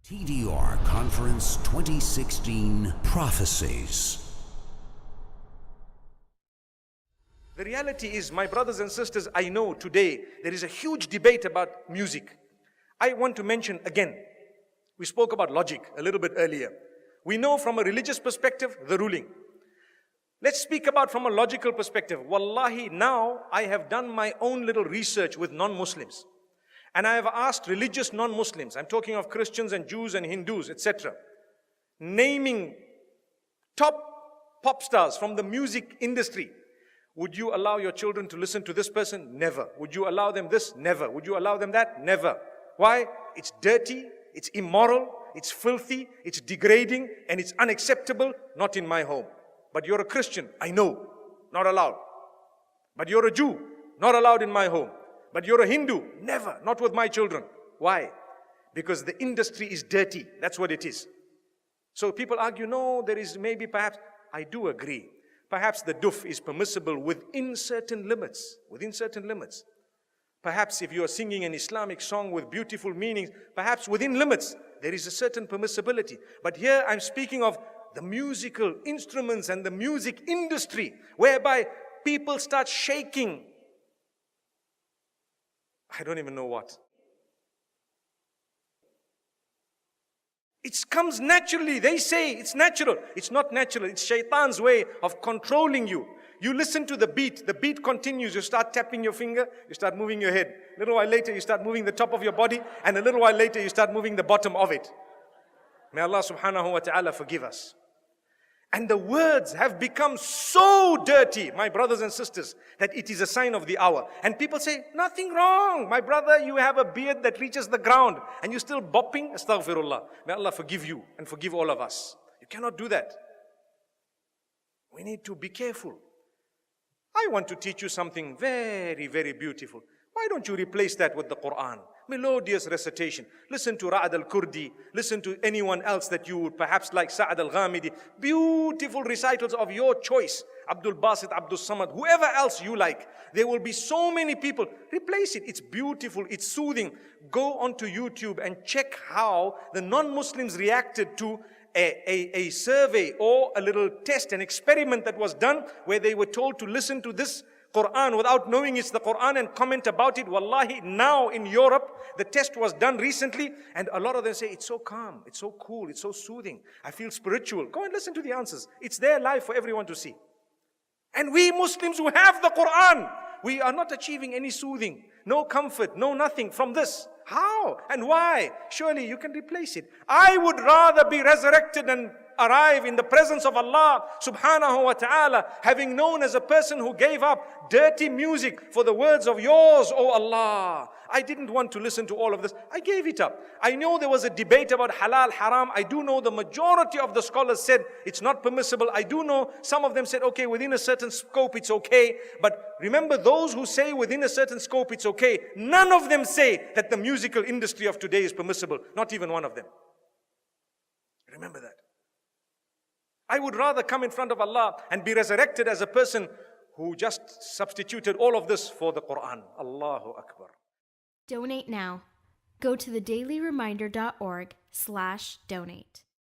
TDR Conference 2016 Prophecies. The reality is, my brothers and sisters, I know today there is a huge debate about music. I want to mention again, we spoke about logic a little bit earlier. We know from a religious perspective, the ruling. Let's speak about from a logical perspective. Wallahi, now I have done my own little research with non-Muslims. And I have asked religious non-Muslims, I'm talking of Christians and Jews and Hindus, etc., naming top pop stars from the music industry. Would you allow your children to listen to this person? Never. Would you allow them this? Never. Would you allow them that? Never. Why? It's dirty, it's immoral, it's filthy, it's degrading, and it's unacceptable. Not in my home. But you're a Christian, I know, not allowed. But you're a Jew, not allowed in my home. But you're a Hindu, never, not with my children. Why? Because the industry is dirty, that's what it is. So people argue, no, there is maybe perhaps, I do agree. Perhaps the duf is permissible within certain limits, Perhaps if you are singing an Islamic song with beautiful meanings, perhaps within limits, there is a certain permissibility. But here I'm speaking of the musical instruments and the music industry, whereby people start shaking. I don't even know what. It comes naturally. They say it's natural. It's not natural. It's shaitan's way of controlling you. You listen to the beat continues. You start tapping your finger, you start moving your head. A little while later, you start moving the top of your body, and a little while later, you start moving the bottom of it. May Allah subhanahu wa ta'ala forgive us. And the words have become so dirty, my brothers and sisters, that it is a sign of the hour. And people say, nothing wrong. My brother, you have a beard that reaches the ground and you're still bopping. Astaghfirullah. May Allah forgive you and forgive all of us. You cannot do that. We need to be careful. I want to teach you something very, very beautiful. Why don't you replace that with the Quran? Melodious recitation. Listen to Ra'ad al-Kurdi. Listen to anyone else that you would perhaps like, Sa'ad al-Ghamidi. Beautiful recitals of your choice. Abdul Basit, Abdul Samad, whoever else you like. There will be so many people. Replace it. It's beautiful. It's soothing. Go onto YouTube and check how the non-Muslims reacted to a survey or a little test, an experiment that was done where they were told to listen to this Quran without knowing it's the Quran and comment about it. Wallahi, now in Europe, the test was done recently and a lot of them say, it's so calm, it's so cool, it's so soothing. I feel spiritual. Go and listen to the answers. It's there live for everyone to see. And we Muslims who have the Quran, we are not achieving any soothing, no comfort, no nothing from this. How and why? Surely you can replace it. I would rather be resurrected and arrive in the presence of Allah subhanahu wa ta'ala, having known as a person who gave up dirty music for the words of yours, O Allah. I didn't want to listen to all of this. I gave it up. I know there was a debate about halal, haram. I do know the majority of the scholars said it's not permissible. I do know some of them said, okay, within a certain scope it's okay. But remember, those who say within a certain scope it's okay, none of them say that the musical industry of today is permissible. Not even one of them. Remember that. I would rather come in front of Allah and be resurrected as a person who just substituted all of this for the Quran. Allahu Akbar. Donate now. Go to thedailyreminder.org/donate.